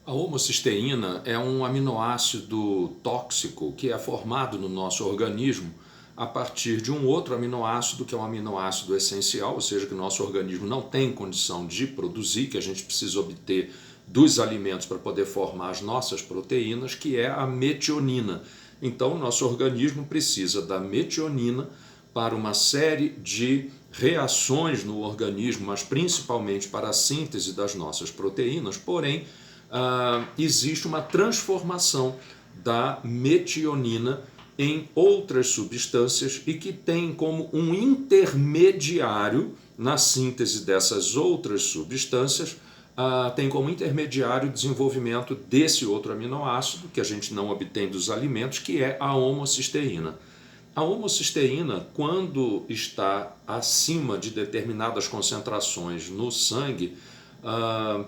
A homocisteína é um aminoácido tóxico que é formado no nosso organismo a partir de um outro aminoácido, que é um aminoácido essencial, ou seja, que o nosso organismo não tem condição de produzir, que a gente precisa obter dos alimentos para poder formar as nossas proteínas, que é a metionina. Então, o nosso organismo precisa da metionina para uma série de reações no organismo, mas principalmente para a síntese das nossas proteínas, porém, existe uma transformação da metionina em outras substâncias e que tem como um intermediário na síntese dessas outras substâncias, tem como intermediário o desenvolvimento desse outro aminoácido que a gente não obtém dos alimentos, que é a homocisteína. A homocisteína, quando está acima de determinadas concentrações no sangue,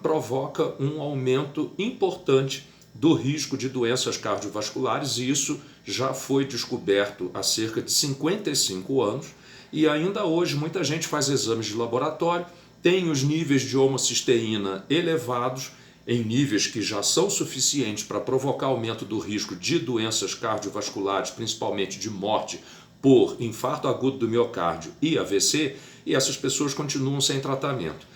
provoca um aumento importante do risco de doenças cardiovasculares, e isso já foi descoberto há cerca de 55 anos, e ainda hoje muita gente faz exames de laboratório, tem os níveis de homocisteína elevados, em níveis que já são suficientes para provocar aumento do risco de doenças cardiovasculares, principalmente de morte por infarto agudo do miocárdio e AVC, e essas pessoas continuam sem tratamento.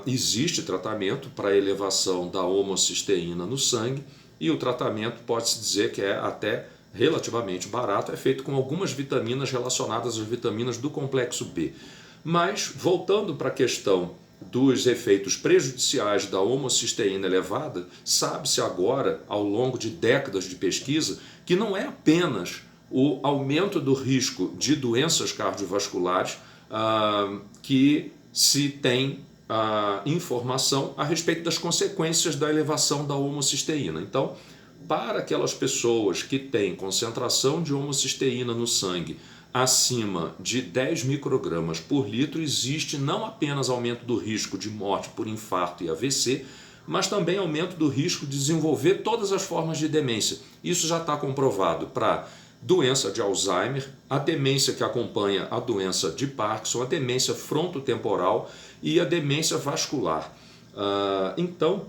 Existe tratamento para a elevação da homocisteína no sangue, e o tratamento pode-se dizer que é até relativamente barato, é feito com algumas vitaminas relacionadas às vitaminas do complexo B. Mas, voltando para a questão dos efeitos prejudiciais da homocisteína elevada, sabe-se agora, ao longo de décadas de pesquisa, que não é apenas o aumento do risco de doenças cardiovasculares que se tem informação a respeito das consequências da elevação da homocisteína. Então, para aquelas pessoas que têm concentração de homocisteína no sangue acima de 10 microgramas por litro, existe não apenas aumento do risco de morte por infarto e AVC, mas também aumento do risco de desenvolver todas as formas de demência. Isso já está comprovado para doença de Alzheimer, a demência que acompanha a doença de Parkinson, a demência frontotemporal e a demência vascular. Então,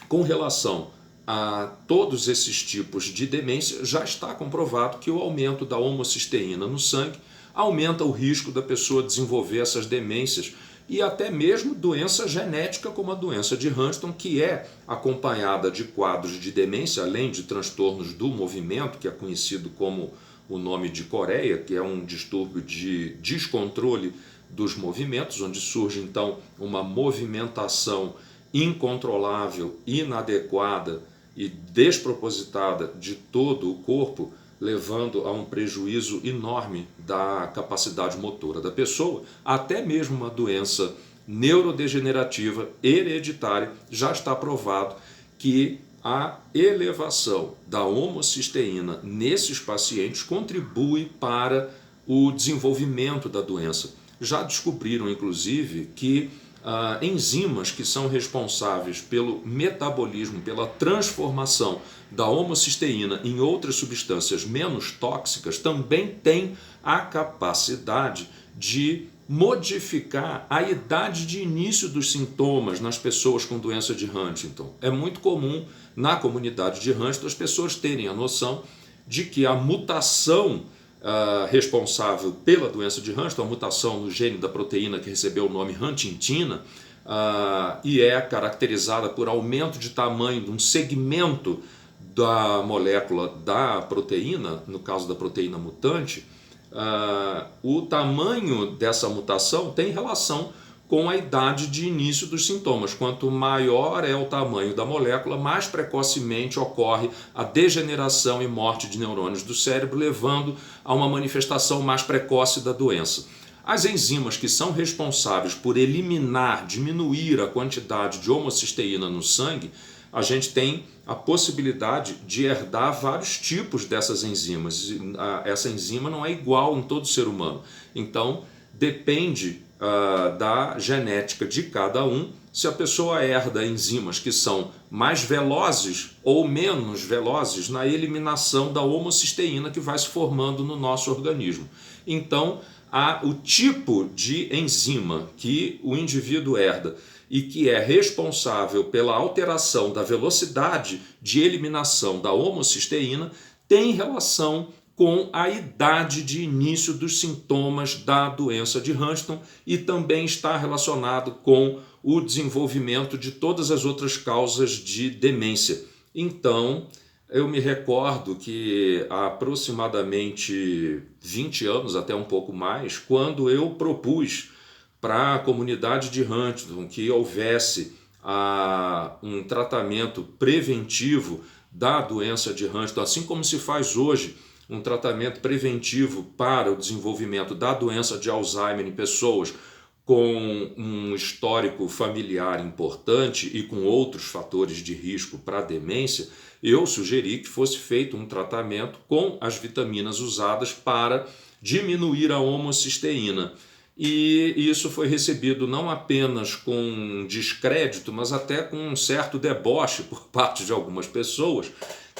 com relação a todos esses tipos de demência, já está comprovado que o aumento da homocisteína no sangue aumenta o risco da pessoa desenvolver essas demências e até mesmo doença genética como a doença de Huntington, que é acompanhada de quadros de demência, além de transtornos do movimento, que é conhecido como o nome de Coreia, que é um distúrbio de descontrole dos movimentos, onde surge então uma movimentação incontrolável, inadequada e despropositada de todo o corpo, levando a um prejuízo enorme da capacidade motora da pessoa, até mesmo uma doença neurodegenerativa hereditária. Já está provado que a elevação da homocisteína nesses pacientes contribui para o desenvolvimento da doença. Já descobriram, inclusive, que enzimas que são responsáveis pelo metabolismo, pela transformação da homocisteína em outras substâncias menos tóxicas, também têm a capacidade de modificar a idade de início dos sintomas nas pessoas com doença de Huntington. É muito comum na comunidade de Huntington as pessoas terem a noção de que a mutação responsável pela doença de Huntington, a mutação no gene da proteína que recebeu o nome huntingtina, e é caracterizada por aumento de tamanho de um segmento da molécula da proteína, no caso da proteína mutante. O tamanho dessa mutação tem relação com a idade de início dos sintomas. Quanto maior é o tamanho da molécula, mais precocemente ocorre a degeneração e morte de neurônios do cérebro, levando a uma manifestação mais precoce da doença. As enzimas que são responsáveis por eliminar, diminuir a quantidade de homocisteína no sangue, a gente tem a possibilidade de herdar vários tipos dessas enzimas. Essa enzima não é igual em todo ser humano. Então, depende da genética de cada um, se a pessoa herda enzimas que são mais velozes ou menos velozes na eliminação da homocisteína que vai se formando no nosso organismo. Então, o tipo de enzima que o indivíduo herda e que é responsável pela alteração da velocidade de eliminação da homocisteína, tem relação com a idade de início dos sintomas da doença de Huntington e também está relacionado com o desenvolvimento de todas as outras causas de demência. Então, eu me recordo que há aproximadamente 20 anos, até um pouco mais, quando eu propus para a comunidade de Huntington que houvesse um tratamento preventivo da doença de Huntington, assim como se faz hoje um tratamento preventivo para o desenvolvimento da doença de Alzheimer em pessoas com um histórico familiar importante e com outros fatores de risco para a demência, eu sugeri que fosse feito um tratamento com as vitaminas usadas para diminuir a homocisteína. E isso foi recebido não apenas com descrédito, mas até com um certo deboche por parte de algumas pessoas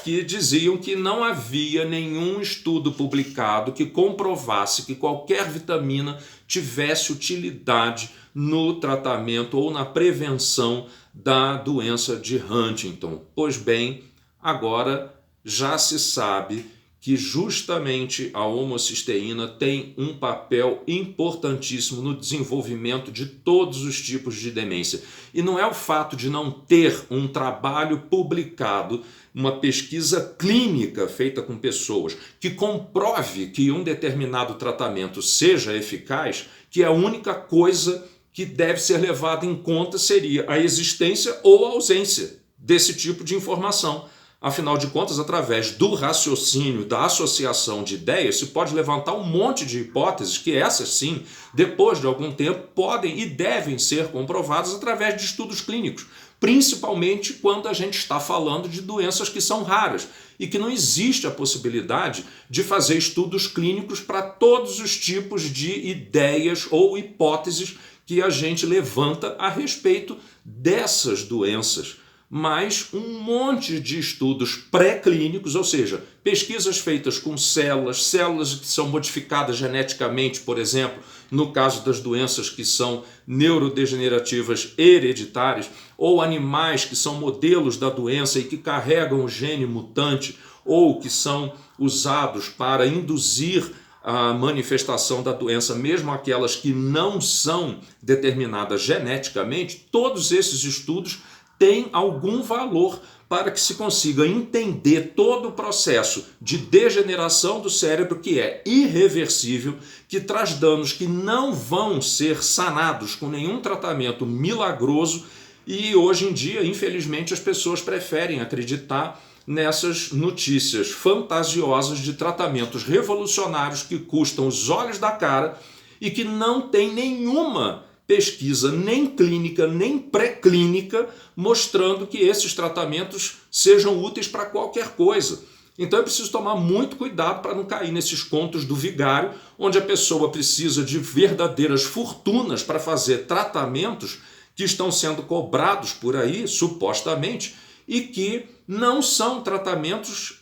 que diziam que não havia nenhum estudo publicado que comprovasse que qualquer vitamina tivesse utilidade no tratamento ou na prevenção da doença de Huntington. Pois bem, agora já se sabe que justamente a homocisteína tem um papel importantíssimo no desenvolvimento de todos os tipos de demência. E não é o fato de não ter um trabalho publicado, uma pesquisa clínica feita com pessoas, que comprove que um determinado tratamento seja eficaz, que a única coisa que deve ser levada em conta seria a existência ou a ausência desse tipo de informação. Afinal de contas, através do raciocínio, da associação de ideias, se pode levantar um monte de hipóteses que essas sim, depois de algum tempo, podem e devem ser comprovadas através de estudos clínicos, principalmente quando a gente está falando de doenças que são raras e que não existe a possibilidade de fazer estudos clínicos para todos os tipos de ideias ou hipóteses que a gente levanta a respeito dessas doenças. Mas um monte de estudos pré-clínicos, ou seja, pesquisas feitas com células que são modificadas geneticamente, por exemplo, no caso das doenças que são neurodegenerativas hereditárias, ou animais que são modelos da doença e que carregam o gene mutante, ou que são usados para induzir a manifestação da doença, mesmo aquelas que não são determinadas geneticamente, todos esses estudos tem algum valor para que se consiga entender todo o processo de degeneração do cérebro que é irreversível, que traz danos que não vão ser sanados com nenhum tratamento milagroso e hoje em dia, infelizmente, as pessoas preferem acreditar nessas notícias fantasiosas de tratamentos revolucionários que custam os olhos da cara e que não tem nenhuma pesquisa nem clínica, nem pré-clínica, mostrando que esses tratamentos sejam úteis para qualquer coisa. Então é preciso tomar muito cuidado para não cair nesses contos do vigário, onde a pessoa precisa de verdadeiras fortunas para fazer tratamentos que estão sendo cobrados por aí, supostamente, e que não são tratamentos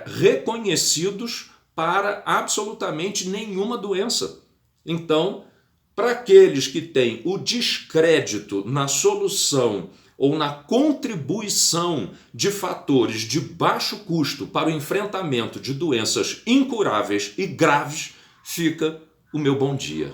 reconhecidos para absolutamente nenhuma doença. Então, para aqueles que têm o descrédito na solução ou na contribuição de fatores de baixo custo para o enfrentamento de doenças incuráveis e graves, fica o meu bom dia.